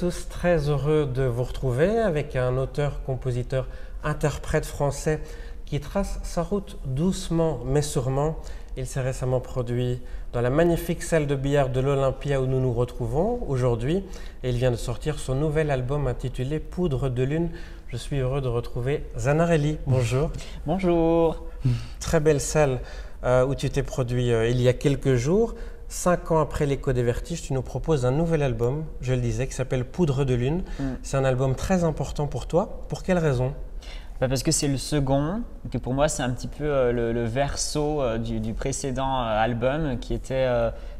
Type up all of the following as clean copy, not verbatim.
tous, très heureux de vous retrouver avec un auteur, compositeur, interprète français qui trace sa route doucement mais sûrement. Il s'est récemment produit dans la magnifique salle de billard de l'Olympia où nous nous retrouvons aujourd'hui et il vient de sortir son nouvel album intitulé Poudre de lune. Je suis heureux de retrouver Zanarelli. Bonjour. Bonjour. Très belle salle où tu t'es produit il y a quelques jours. 5 ans après l'écho des vertiges, tu nous proposes un nouvel album, je le disais, qui s'appelle Poudre de lune. C'est un album très important pour toi. Pour quelle raison? Parce que c'est le second, que pour moi c'est un petit peu le verso du précédent album qui était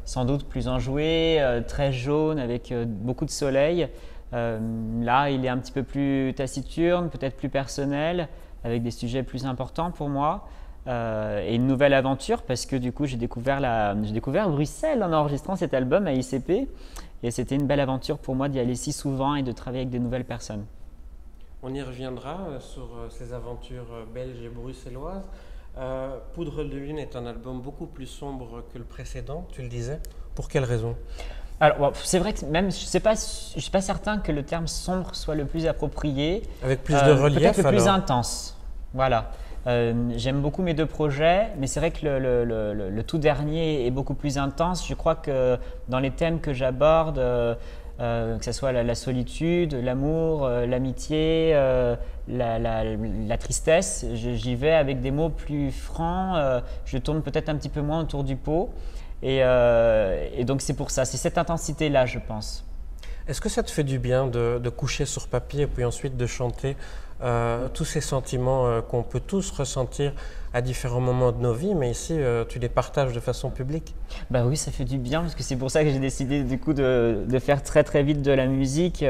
sans doute plus enjoué, très jaune avec beaucoup de soleil. Là il est un petit peu plus taciturne, peut-être plus personnel, avec des sujets plus importants pour moi. Et une nouvelle aventure parce que du coup j'ai découvert Bruxelles en enregistrant cet album à ICP et c'était une belle aventure pour moi d'y aller si souvent et de travailler avec des nouvelles personnes. On y reviendra sur ces aventures belges et bruxelloises. Poudre de lune est un album beaucoup plus sombre que le précédent, tu le disais. Pour quelle raison? Alors, c'est vrai que même, je suis pas certain que le terme sombre soit le plus approprié. Avec plus de relief peut-être le plus alors. intense. Voilà. J'aime beaucoup mes deux projets, mais c'est vrai que le tout dernier est beaucoup plus intense. Je crois que dans les thèmes que j'aborde, que ce soit la solitude, l'amour, l'amitié, la tristesse, j'y vais avec des mots plus francs. Je tourne peut-être un petit peu moins autour du pot. Et donc c'est pour ça, c'est cette intensité-là, je pense. Est-ce que ça te fait du bien de coucher sur papier et puis ensuite de chanter tous ces sentiments qu'on peut tous ressentir à différents moments de nos vies, mais ici tu les partages de façon publique? Bah oui, ça fait du bien parce que c'est pour ça que j'ai décidé du coup de faire très très vite de la musique.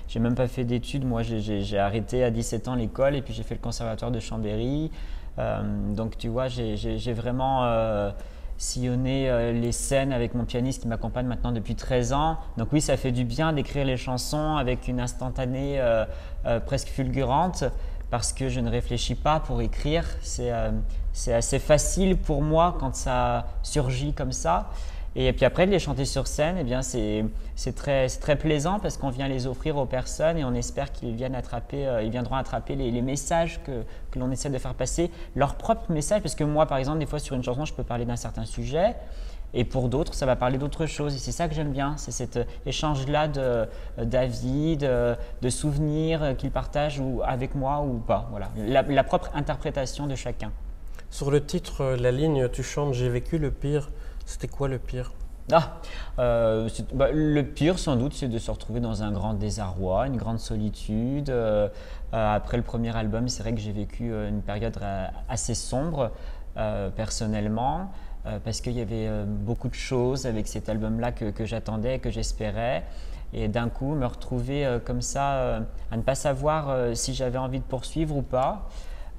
J'ai même pas fait d'études, moi j'ai arrêté à 17 ans l'école et puis j'ai fait le conservatoire de Chambéry. Donc tu vois, j'ai vraiment sillonner les scènes avec mon pianiste qui m'accompagne maintenant depuis 13 ans. Donc oui, ça fait du bien d'écrire les chansons avec une instantanée presque fulgurante parce que je ne réfléchis pas pour écrire. C'est assez facile pour moi quand ça surgit comme ça. Et puis après, de les chanter sur scène, eh bien c'est très plaisant parce qu'on vient les offrir aux personnes et on espère qu'ils viendront attraper les messages que l'on essaie de faire passer, leurs propres messages. Parce que moi, par exemple, des fois sur une chanson, je peux parler d'un certain sujet et pour d'autres, ça va parler d'autre chose. Et c'est ça que j'aime bien, c'est cet échange-là d'avis, de souvenirs qu'ils partagent ou avec moi ou pas. Voilà, la propre interprétation de chacun. Sur le titre, la ligne, tu chantes « J'ai vécu le pire ». C'était quoi le pire? Le pire, sans doute, c'est de se retrouver dans un grand désarroi, une grande solitude. Après le premier album, c'est vrai que j'ai vécu une période assez sombre personnellement, parce qu'il y avait beaucoup de choses avec cet album-là que j'attendais, que j'espérais. Et d'un coup, me retrouver comme ça, à ne pas savoir si j'avais envie de poursuivre ou pas,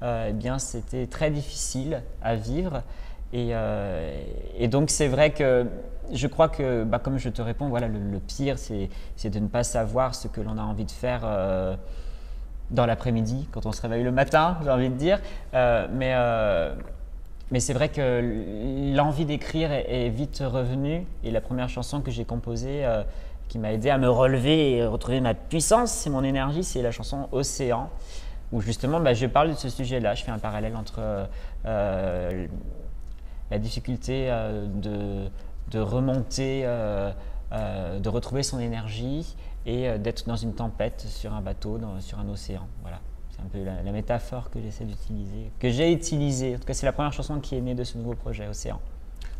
eh bien, c'était très difficile à vivre. Et donc c'est vrai que je crois que, comme je te réponds, voilà, le pire c'est de ne pas savoir ce que l'on a envie de faire dans l'après-midi, quand on se réveille le matin, j'ai envie de dire. Mais c'est vrai que l'envie d'écrire est vite revenue et la première chanson que j'ai composée qui m'a aidé à me relever et retrouver ma puissance, c'est mon énergie, c'est la chanson Océan, où justement je parle de ce sujet-là, je fais un parallèle entre la difficulté de remonter, de retrouver son énergie et d'être dans une tempête sur un bateau, sur un océan. Voilà, c'est un peu la métaphore que j'essaie d'utiliser, que j'ai utilisée. En tout cas, c'est la première chanson qui est née de ce nouveau projet, Océan.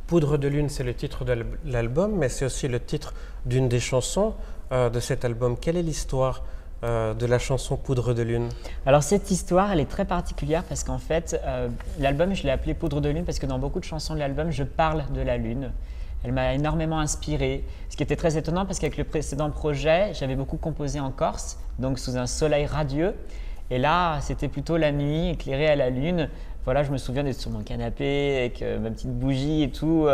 Poudre de lune, c'est le titre de l'album, mais c'est aussi le titre d'une des chansons de cet album. Quelle est l'histoire de la chanson Poudre de lune? Alors cette histoire, elle est très particulière parce qu'en fait, l'album, je l'ai appelé Poudre de lune parce que dans beaucoup de chansons de l'album, je parle de la lune. Elle m'a énormément inspiré, ce qui était très étonnant parce qu'avec le précédent projet, j'avais beaucoup composé en Corse, donc sous un soleil radieux. Et là, c'était plutôt la nuit, éclairée à la lune. Voilà, je me souviens d'être sur mon canapé avec ma petite bougie et tout.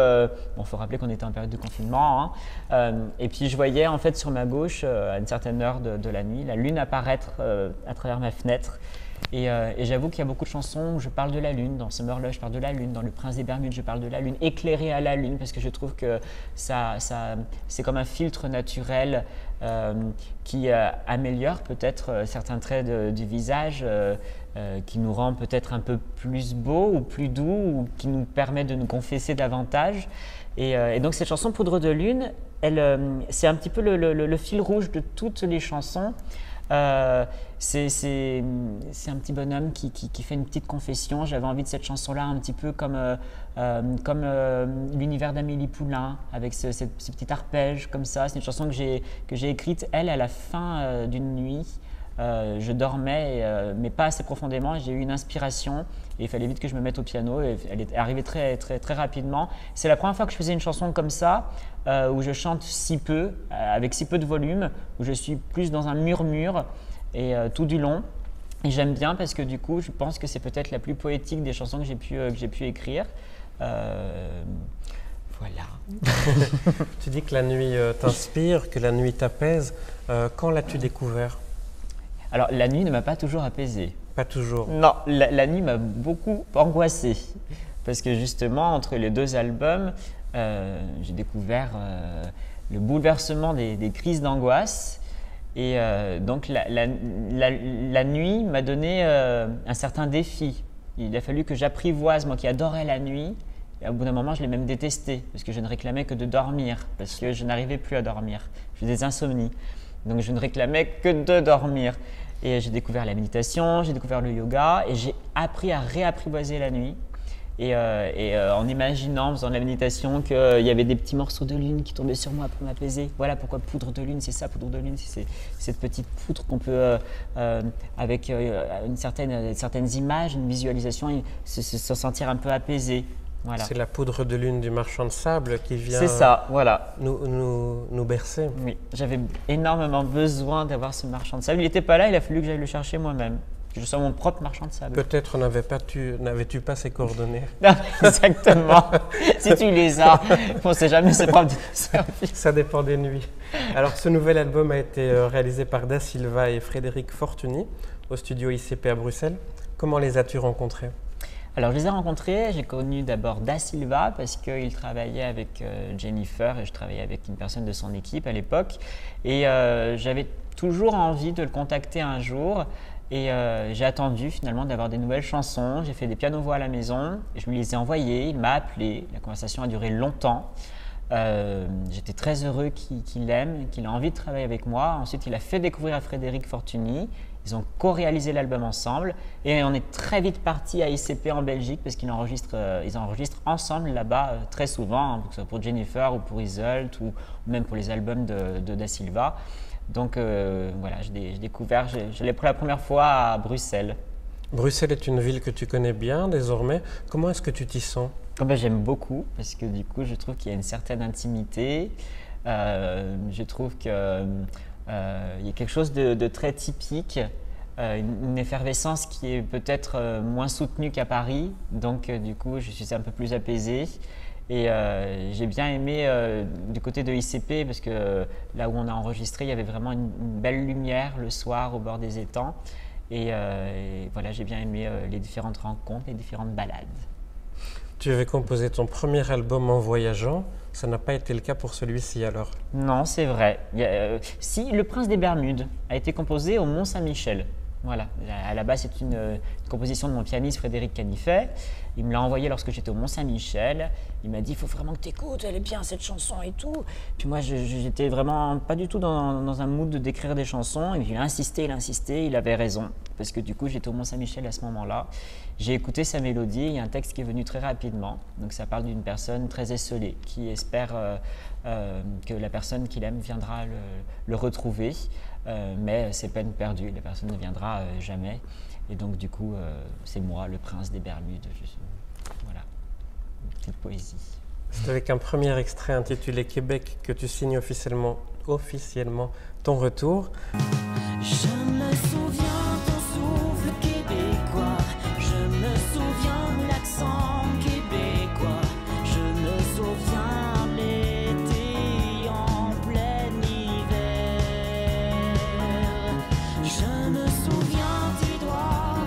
Bon, faut rappeler qu'on était en période de confinement, hein. Et puis je voyais en fait sur ma gauche, à une certaine heure de la nuit, la lune apparaître à travers ma fenêtre. Et j'avoue qu'il y a beaucoup de chansons où je parle de la lune. Dans Summer Love, je parle de la lune. Dans Le Prince des Bermudes, je parle de la lune. Éclairée à la lune, parce que je trouve que c'est comme un filtre naturel qui améliore peut-être certains traits du visage, qui nous rend peut-être un peu plus beau ou plus doux, ou qui nous permet de nous confesser davantage. Et donc cette chanson Poudre de lune, c'est un petit peu le fil rouge de toutes les chansons. C'est un petit bonhomme qui fait une petite confession. J'avais envie de cette chanson-là un petit peu comme l'univers d'Amélie Poulain, avec ce petit arpège comme ça. C'est une chanson que j'ai écrite, à la fin d'une nuit. Je dormais, mais pas assez profondément. J'ai eu une inspiration et il fallait vite que je me mette au piano. Et elle est arrivée très, très, très rapidement. C'est la première fois que je faisais une chanson comme ça, où je chante si peu, avec si peu de volume, où je suis plus dans un murmure et tout du long. Et j'aime bien parce que du coup, je pense que c'est peut-être la plus poétique des chansons que j'ai pu écrire. Voilà. Tu dis que la nuit t'inspire, que la nuit t'apaise. Quand l'as-tu découvert? Alors, la nuit ne m'a pas toujours apaisé. Pas toujours. Non, la nuit m'a beaucoup angoissé. Parce que justement, entre les deux albums, j'ai découvert le bouleversement des crises d'angoisse. Et donc, la nuit m'a donné un certain défi. Il a fallu que j'apprivoise, moi qui adorais la nuit. Et au bout d'un moment, je l'ai même détesté. Parce que je ne réclamais que de dormir. Parce que je n'arrivais plus à dormir. J'ai des insomnies. Donc, je ne réclamais que de dormir. Et j'ai découvert la méditation, j'ai découvert le yoga et j'ai appris à réapprivoiser la nuit. Et en imaginant, en faisant de la méditation, qu'il y avait des petits morceaux de lune qui tombaient sur moi pour m'apaiser. Voilà pourquoi poudre de lune, c'est ça, poudre de lune, c'est cette petite poudre qu'on peut, avec certaines images, une visualisation, se sentir un peu apaisé. Voilà. C'est la poudre de lune du marchand de sable qui vient voilà. nous bercer. Oui, j'avais énormément besoin d'avoir ce marchand de sable. Il n'était pas là, il a fallu que j'aille le chercher moi-même. Que je sois mon propre marchand de sable. Peut-être n'avais-tu pas ses coordonnées? Non, exactement. Si tu les as, on ne sait jamais, c'est pas de service. Ça dépend des nuits. Alors, ce nouvel album a été réalisé par Da Silva et Frédéric Fortuny au studio ICP à Bruxelles. Comment les as-tu rencontrés? Alors, je les ai rencontrés, j'ai connu d'abord Da Silva parce qu'il travaillait avec Jennifer et je travaillais avec une personne de son équipe à l'époque. Et j'avais toujours envie de le contacter un jour et j'ai attendu finalement d'avoir des nouvelles chansons. J'ai fait des pianos-voix à la maison, et je lui les ai envoyés, il m'a appelé, la conversation a duré longtemps. J'étais très heureux qu'il aime, qu'il a envie de travailler avec moi. Ensuite, il a fait découvrir à Frédéric Fortuny. Ils ont co-réalisé l'album ensemble et on est très vite parti à ICP en Belgique parce qu'ils enregistrent ensemble là-bas très souvent, hein, que ce soit pour Jennifer ou pour Isolt ou même pour les albums de Da Silva. Donc voilà, j'ai découvert, je l'ai pour la première fois à Bruxelles. Bruxelles est une ville que tu connais bien désormais. Comment est-ce que tu t'y sens? J'aime beaucoup parce que du coup, je trouve qu'il y a une certaine intimité. Je trouve que il y a quelque chose de très typique, une effervescence qui est peut-être moins soutenue qu'à Paris. Donc du coup, je suis un peu plus apaisé. Et j'ai bien aimé du côté de ICP parce que là où on a enregistré, il y avait vraiment une belle lumière le soir au bord des étangs. Et voilà, j'ai bien aimé les différentes rencontres, les différentes balades. Tu avais composé ton premier album en voyageant. Ça n'a pas été le cas pour celui-ci alors? Non, c'est vrai. Si, Le Prince des Bermudes a été composé au Mont-Saint-Michel. Voilà. À la base, c'est une composition de mon pianiste Frédéric Canifet. Il me l'a envoyé lorsque j'étais au Mont-Saint-Michel. Il m'a dit, il faut vraiment que tu écoutes, elle est bien cette chanson et tout. Puis moi, j'étais vraiment pas du tout dans un mood d'écrire des chansons. Et puis il a insisté, il avait raison. Parce que du coup, j'étais au Mont-Saint-Michel à ce moment-là. J'ai écouté sa mélodie, il y a un texte qui est venu très rapidement. Donc ça parle d'une personne très esseulée qui espère que la personne qu'il aime viendra le retrouver. Mais c'est peine perdue, la personne ne viendra jamais. Et donc du coup, c'est moi, le prince des Bermudes. Voilà, une petite poésie. C'est avec un premier extrait intitulé Québec que tu signes officiellement ton retour. Je me souviens ton souffle québécois, je me souviens l'accent québécois, je me souviens l'été en plein hiver, je me souviens tes doigts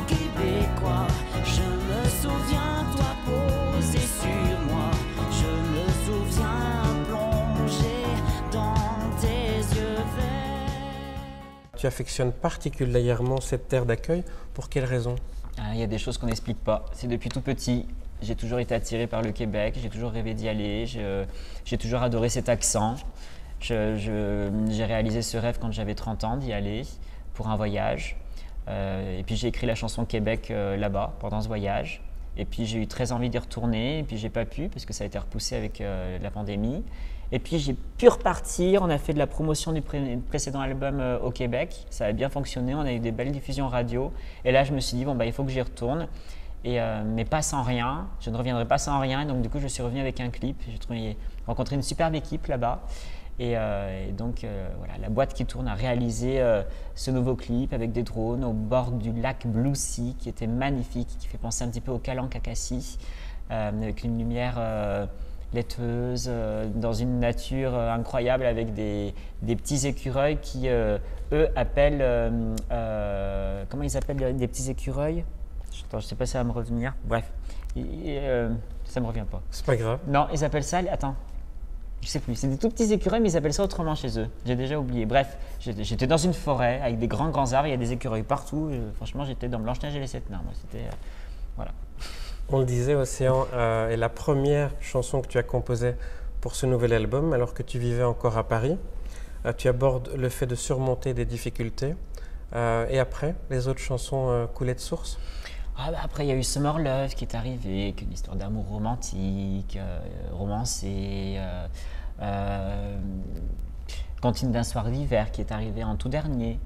tu affectionnes particulièrement cette terre d'accueil. Pour quelles raisons? Il y a des choses qu'on n'explique pas. C'est depuis tout petit. J'ai toujours été attiré par le Québec, j'ai toujours rêvé d'y aller, j'ai toujours adoré cet accent. J'ai réalisé ce rêve quand j'avais 30 ans d'y aller pour un voyage. Et puis j'ai écrit la chanson Québec là-bas pendant ce voyage. Et puis j'ai eu très envie d'y retourner, et puis j'ai pas pu parce que ça a été repoussé avec la pandémie. Et puis j'ai pu repartir, on a fait de la promotion du précédent album au Québec, ça a bien fonctionné, on a eu des belles diffusions radio. Et là je me suis dit, bon bah il faut que j'y retourne, mais pas sans rien, je ne reviendrai pas sans rien. Et donc du coup je suis revenu avec un clip, j'ai rencontré une superbe équipe là-bas. Et donc voilà, la boîte qui tourne a réalisé ce nouveau clip avec des drones au bord du lac Blue Sea qui était magnifique, qui fait penser un petit peu au Calan-Cacassie, avec une lumière laiteuse, dans une nature incroyable avec des petits écureuils qui eux appellent, comment ils appellent des petits écureuils? Attends, je ne sais pas si ça va me revenir, bref, ça ne me revient pas. C'est pas grave. Non, ils appellent ça, attends. Je sais plus, c'est des tout petits écureuils, mais ils appellent ça autrement chez eux. J'ai déjà oublié. Bref, j'étais dans une forêt avec des grands arbres, il y a des écureuils partout. Franchement, j'étais dans Blanche-Neige et les 7 Nains. Moi, c'était voilà. On le disait, Océan est la première chanson que tu as composée pour ce nouvel album, alors que tu vivais encore à Paris. Tu abordes le fait de surmonter des difficultés. Et après, les autres chansons coulaient de source? Après, il y a eu Summer Love qui est arrivé, qui est une histoire d'amour romantique, romancée. Cantine d'un soir d'hiver qui est arrivé en tout dernier,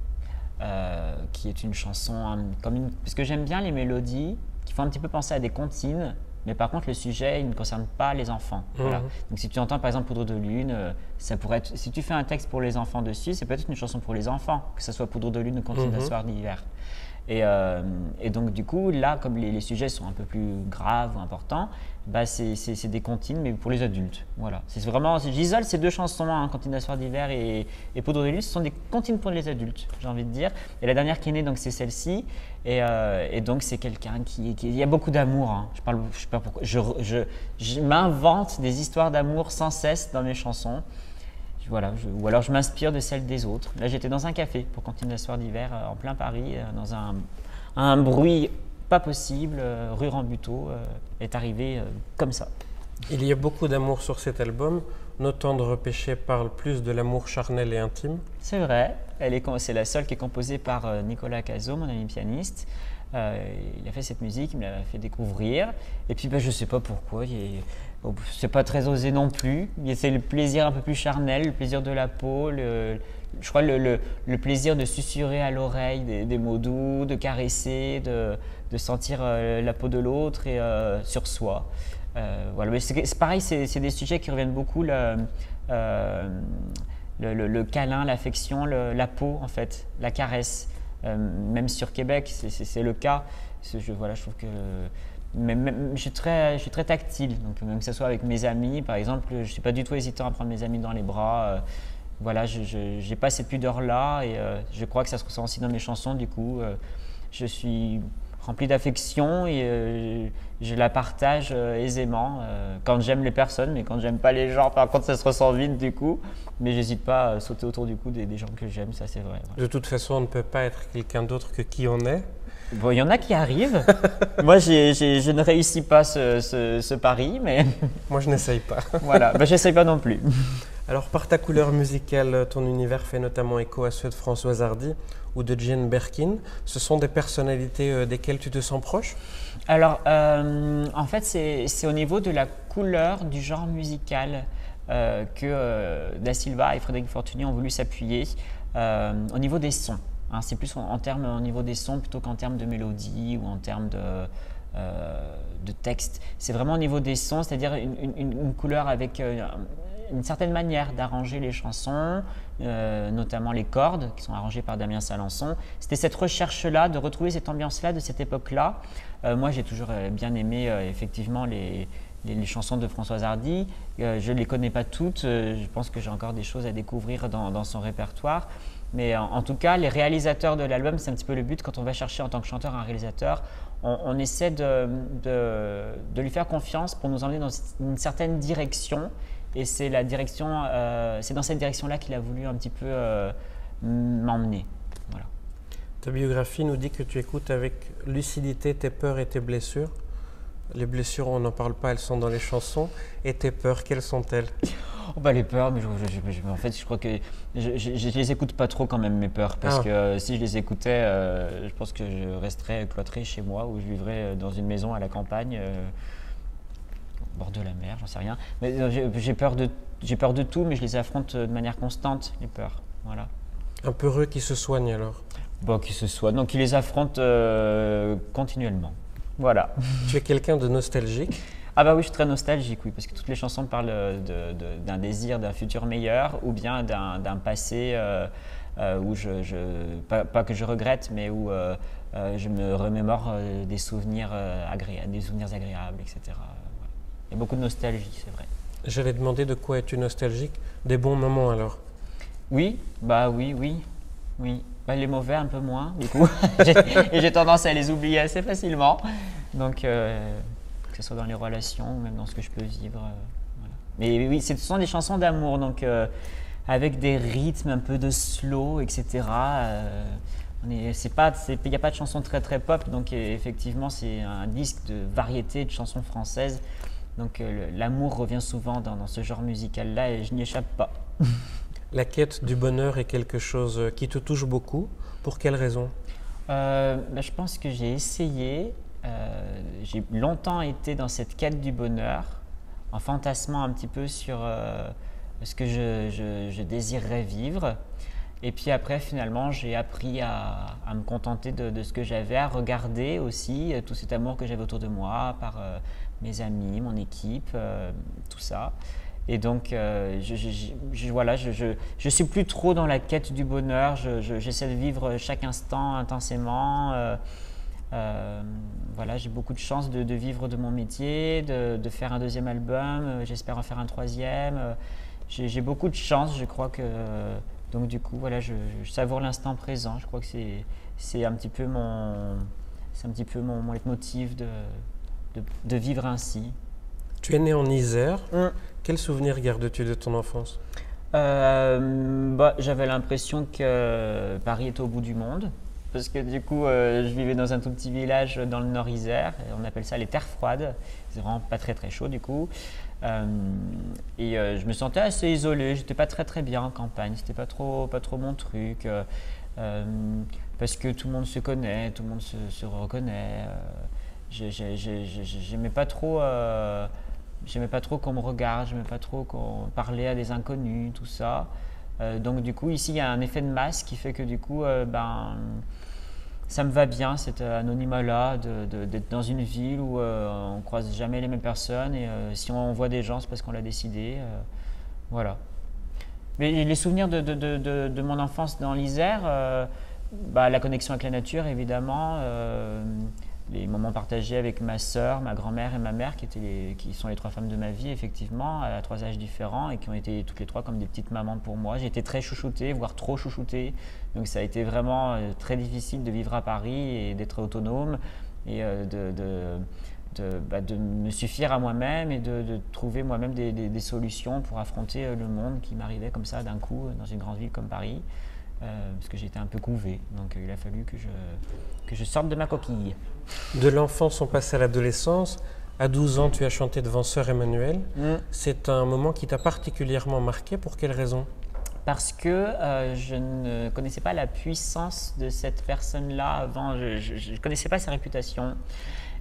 qui est une chanson parce que j'aime bien les mélodies qui font un petit peu penser à des comptines, mais par contre le sujet il ne concerne pas les enfants. Voilà. Donc si tu entends par exemple Poudre de lune, ça pourrait être, si tu fais un texte pour les enfants dessus, c'est peut-être une chanson pour les enfants, que ce soit Poudre de lune ou Cantine d'un soir d'hiver. Et donc du coup là, comme les sujets sont un peu plus graves ou importants, bah c'est des comptines mais pour les adultes. Voilà. C'est vraiment, j'isole ces deux chansons, hein, Cantine d'un soir d'hiver et Poudre de lune, ce sont des comptines pour les adultes, j'ai envie de dire. Et la dernière qui est née, donc c'est celle-ci. Et donc c'est quelqu'un il y a beaucoup d'amour. Hein. Je sais pas pourquoi. Je m'invente des histoires d'amour sans cesse dans mes chansons. Voilà, ou alors je m'inspire de celles des autres. Là, j'étais dans un café pour Cantine d'un soir d'hiver en plein Paris, dans un bruit pas possible. Rue Rambuteau est arrivé comme ça. Il y a beaucoup d'amour sur cet album. Nos tendres péchés parlent plus de l'amour charnel et intime. C'est vrai. C'est la seule qui est composée par Nicolas Cazot, mon ami pianiste. Il a fait cette musique, il me l'a fait découvrir. Et puis, je ne sais pas pourquoi. C'est pas très osé non plus. C'est le plaisir un peu plus charnel, le plaisir de la peau, je crois le plaisir de susurrer à l'oreille des mots doux, de caresser, de sentir la peau de l'autre et sur soi. Voilà. Mais c'est pareil, c'est des sujets qui reviennent beaucoup, le câlin, l'affection, la peau en fait, la caresse. Même sur Québec, c'est le cas. Voilà, je trouve que je suis très tactile, donc même que ce soit avec mes amis, par exemple, je ne suis pas du tout hésitant à prendre mes amis dans les bras. Voilà, je n'ai pas cette pudeur-là et je crois que ça se ressent aussi dans mes chansons. Du coup, je suis rempli d'affection et je la partage aisément quand j'aime les personnes, mais quand j'aime pas les gens, par contre, ça se ressent vite du coup. Mais j'hésite pas à sauter autour du cou des gens que j'aime, ça c'est vrai. Ouais. De toute façon, on ne peut pas être quelqu'un d'autre que qui on est. Bon, il y en a qui arrivent. Moi, je ne réussis pas ce pari, mais… Moi, je n'essaye pas. Voilà, j'essaye pas non plus. Alors, par ta couleur musicale, ton univers fait notamment écho à ceux de Françoise Hardy ou de Jane Birkin. Ce sont des personnalités desquelles tu te sens proche? Alors, en fait, c'est au niveau de la couleur du genre musical que Da Silva et Frédéric Fortuny ont voulu s'appuyer au niveau des sons. Hein, c'est plus au niveau des sons plutôt qu'en termes de mélodie ou en termes de texte. C'est vraiment au niveau des sons, c'est-à-dire une couleur avec une certaine manière d'arranger les chansons, notamment les cordes qui sont arrangées par Damien Salençon. C'était cette recherche-là, de retrouver cette ambiance-là de cette époque-là. Moi, j'ai toujours bien aimé effectivement les chansons de Françoise Hardy. Je ne les connais pas toutes, je pense que j'ai encore des choses à découvrir dans son répertoire. Mais en tout cas, les réalisateurs de l'album, c'est un petit peu le but. Quand on va chercher en tant que chanteur un réalisateur, on essaie de lui faire confiance pour nous emmener dans une certaine direction. Et c'est dans cette direction-là qu'il a voulu un petit peu m'emmener. Ta biographie nous dit que tu écoutes avec lucidité tes peurs et tes blessures. Les blessures, on n'en parle pas, elles sont dans les chansons. Et tes peurs, quelles sont-elles? Oh bah les peurs, mais en fait je crois que je les écoute pas trop quand même mes peurs parce que si je les écoutais, je pense que je resterais cloîtré chez moi ou je vivrais dans une maison à la campagne, au bord de la mer, j'en sais rien. Mais j'ai peur de tout, mais je les affronte de manière constante les peurs. Voilà. Un peureux qui se soigne alors. Bon, qui ce soit, donc qui les affronte continuellement. Voilà. Tu es quelqu'un de nostalgique. Ah bah oui, je suis très nostalgique, oui, parce que toutes les chansons parlent d'un désir, d'un futur meilleur, ou bien d'un passé où pas que je regrette, mais où je me remémore des souvenirs agréables, etc. Voilà. Il y a beaucoup de nostalgie, c'est vrai. J'allais demander de quoi es-tu nostalgique? Des bons moments alors. Oui, bah oui. Bah, les mauvais un peu moins, du coup. Et j'ai tendance à les oublier assez facilement. Donc, que ce soit dans les relations ou même dans ce que je peux vivre. Voilà. Mais oui, ce sont des chansons d'amour, donc avec des rythmes un peu de slow, etc. Il n'y a pas de chansons très très pop, donc effectivement, c'est un disque de variété de chansons françaises. Donc, l'amour revient souvent dans ce genre musical-là et je n'y échappe pas. La quête du bonheur est quelque chose qui te touche beaucoup. Pour quelle raison? Je pense que j'ai essayé. J'ai longtemps été dans cette quête du bonheur, en fantasmant un petit peu sur ce que je désirerais vivre. Et puis après, finalement, j'ai appris à me contenter de ce que j'avais, à regarder aussi tout cet amour que j'avais autour de moi par mes amis, mon équipe, tout ça. Et donc, je suis plus trop dans la quête du bonheur. J'essaie de vivre chaque instant intensément. J'ai beaucoup de chance de vivre de mon métier, de faire un deuxième album. J'espère en faire un troisième. J'ai beaucoup de chance. Je crois que donc du coup, voilà, je savoure l'instant présent. Je crois que c'est un petit peu mon leitmotiv de vivre ainsi. Tu es né en Isère. Quel souvenir gardes-tu de ton enfance? J'avais l'impression que Paris était au bout du monde, parce que du coup, je vivais dans un tout petit village dans le Nord Isère, et on appelle ça les terres froides. C'est vraiment pas très très chaud du coup. Je me sentais assez isolé, j'étais pas très très bien en campagne, c'était pas trop mon truc, parce que tout le monde se connaît, tout le monde se reconnaît. J'aimais pas trop. J'aimais pas trop qu'on me regarde, j'aimais pas trop qu'on parlait à des inconnus, tout ça. Donc du coup, ici, il y a un effet de masse qui fait que du coup, ça me va bien cet anonymat-là, d'être dans une ville où on croise jamais les mêmes personnes et si on voit des gens, c'est parce qu'on l'a décidé. Voilà. Mais les souvenirs de mon enfance dans l'Isère, la connexion avec la nature, évidemment. Les moments partagés avec ma sœur, ma grand-mère et ma mère, qui sont les trois femmes de ma vie, effectivement, à 3 âges différents et qui ont été toutes les trois comme des petites mamans pour moi. J'ai été très chouchoutée, voire trop chouchoutée. Donc ça a été vraiment très difficile de vivre à Paris et d'être autonome et de me suffire à moi-même et de trouver moi-même des solutions pour affronter le monde qui m'arrivait comme ça d'un coup dans une grande ville comme Paris. Parce que j'étais un peu couvé, donc il a fallu que je sorte de ma coquille. De l'enfance, on passe à l'adolescence. À 12 ans, tu as chanté devant Sœur Emmanuelle. C'est un moment qui t'a particulièrement marqué. Pour quelle raison? Parce que je ne connaissais pas la puissance de cette personne-là avant. Je ne connaissais pas sa réputation.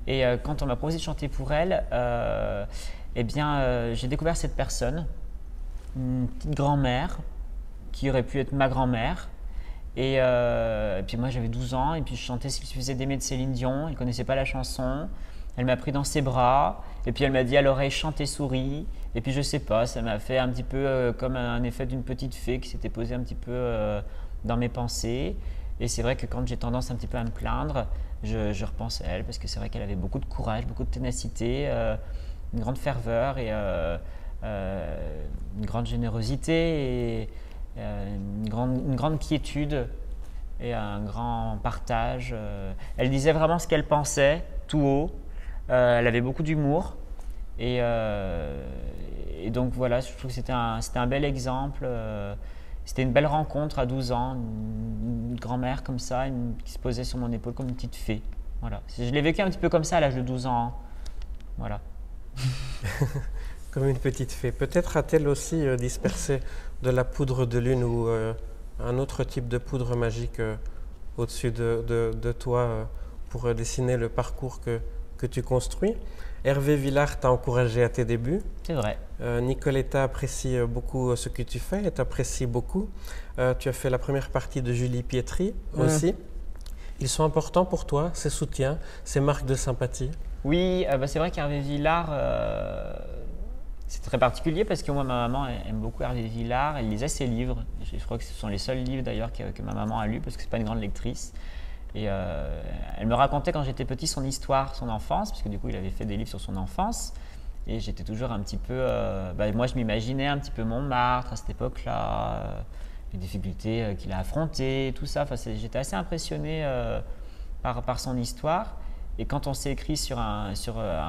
Et quand on m'a proposé de chanter pour elle, j'ai découvert cette personne, une petite grand-mère, qui aurait pu être ma grand-mère. Et puis moi j'avais 12 ans et puis je chantais Ce qu'il suffisait d'aimer de Céline Dion. Elle ne connaissait pas la chanson. Elle m'a pris dans ses bras et puis elle m'a dit à l'oreille chante et souris. Et puis je sais pas, ça m'a fait un petit peu comme un effet d'une petite fée qui s'était posée un petit peu dans mes pensées. Et c'est vrai que quand j'ai tendance un petit peu à me plaindre, je repense à elle parce que c'est vrai qu'elle avait beaucoup de courage, beaucoup de ténacité, une grande ferveur et une grande générosité et une grande quiétude et un grand partage. Elle disait vraiment ce qu'elle pensait, tout haut. Elle avait beaucoup d'humour. Et donc voilà, je trouve que c'était un bel exemple. C'était une belle rencontre à 12 ans, une grand-mère comme ça, qui se posait sur mon épaule comme une petite fée. Voilà. Je l'ai vécu un petit peu comme ça à l'âge de 12 ans. Voilà. Comme une petite fée. Peut-être a-t-elle aussi dispersé de la poudre de lune ou un autre type de poudre magique au-dessus de toi pour dessiner le parcours que tu construis. Hervé Villard t'a encouragé à tes débuts. C'est vrai. Nicoletta apprécie beaucoup ce que tu fais et t'apprécie beaucoup. Tu as fait la première partie de Julie Pietri aussi. Ils sont importants pour toi, ces soutiens, ces marques de sympathie? Oui, c'est vrai qu'Hervé Villard, c'est très particulier parce que moi, ma maman aime beaucoup Hervé Villard. Elle lisait ses livres. Je crois que ce sont les seuls livres d'ailleurs que ma maman a lus parce que c'est pas une grande lectrice. Et elle me racontait quand j'étais petit son histoire, son enfance, parce que du coup il avait fait des livres sur son enfance. Et j'étais toujours un petit peu, moi je m'imaginais un petit peu Montmartre à cette époque-là, les difficultés qu'il a affrontées, tout ça. Enfin, j'étais assez impressionné par son histoire. Et quand on s'est écrit sur un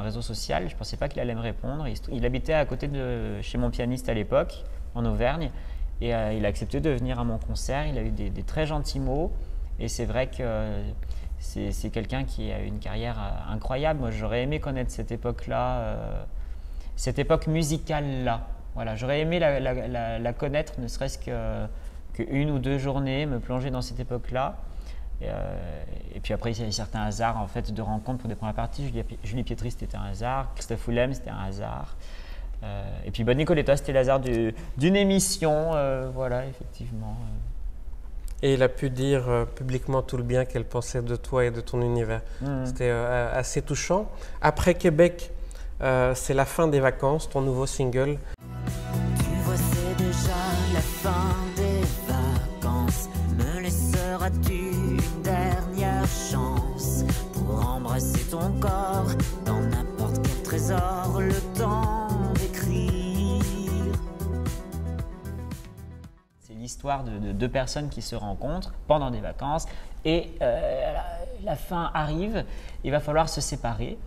réseau social, je ne pensais pas qu'il allait me répondre. Il habitait à côté de chez mon pianiste à l'époque, en Auvergne. Et il a accepté de venir à mon concert. Il a eu des très gentils mots. Et c'est vrai que c'est quelqu'un qui a eu une carrière incroyable. Moi, j'aurais aimé connaître cette époque-là, cette époque musicale-là. Voilà, j'aurais aimé la connaître, ne serait-ce qu'une ou deux journées, me plonger dans cette époque-là. Et puis après, il y a eu certains hasards en fait, de rencontres pour des premières parties. Julie Pietri, c'était un hasard. Christophe Willem, c'était un hasard. Et puis Nicoletta, c'était le hasard d'une émission. Voilà, effectivement. Et il a pu dire publiquement tout le bien qu'elle pensait de toi et de ton univers. C'était assez touchant. Après Québec, c'est la fin des vacances, ton nouveau single. Tu vois, c'est déjà la fin des vacances. Me laisseras-tu une dernière chance pour embrasser ton corps dans n'importe quel trésor, le temps d'écrire. C'est l'histoire de deux personnes qui se rencontrent pendant des vacances et la fin arrive, il va falloir se séparer.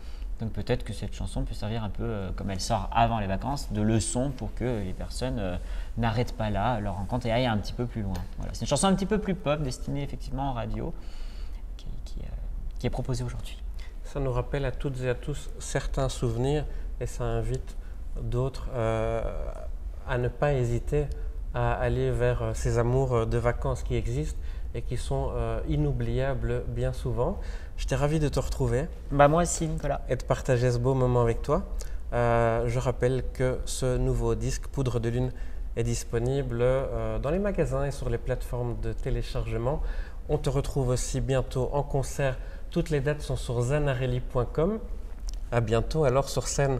Donc peut-être que cette chanson peut servir un peu, comme elle sort avant les vacances, de leçon pour que les personnes n'arrêtent pas là leur rencontre et aillent un petit peu plus loin. Voilà. C'est une chanson un petit peu plus pop, destinée effectivement en radio, qui est proposée aujourd'hui. Ça nous rappelle à toutes et à tous certains souvenirs et ça invite d'autres à ne pas hésiter à aller vers ces amours de vacances qui existent et qui sont inoubliables bien souvent. J'étais ravi de te retrouver. Moi aussi, Nicolas. Et de partager ce beau moment avec toi. Je rappelle que ce nouveau disque Poudre de Lune est disponible dans les magasins et sur les plateformes de téléchargement. On te retrouve aussi bientôt en concert. Toutes les dates sont sur zanarelli.com. À bientôt alors sur scène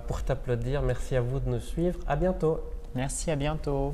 pour t'applaudir. Merci à vous de nous suivre. À bientôt. Merci, à bientôt.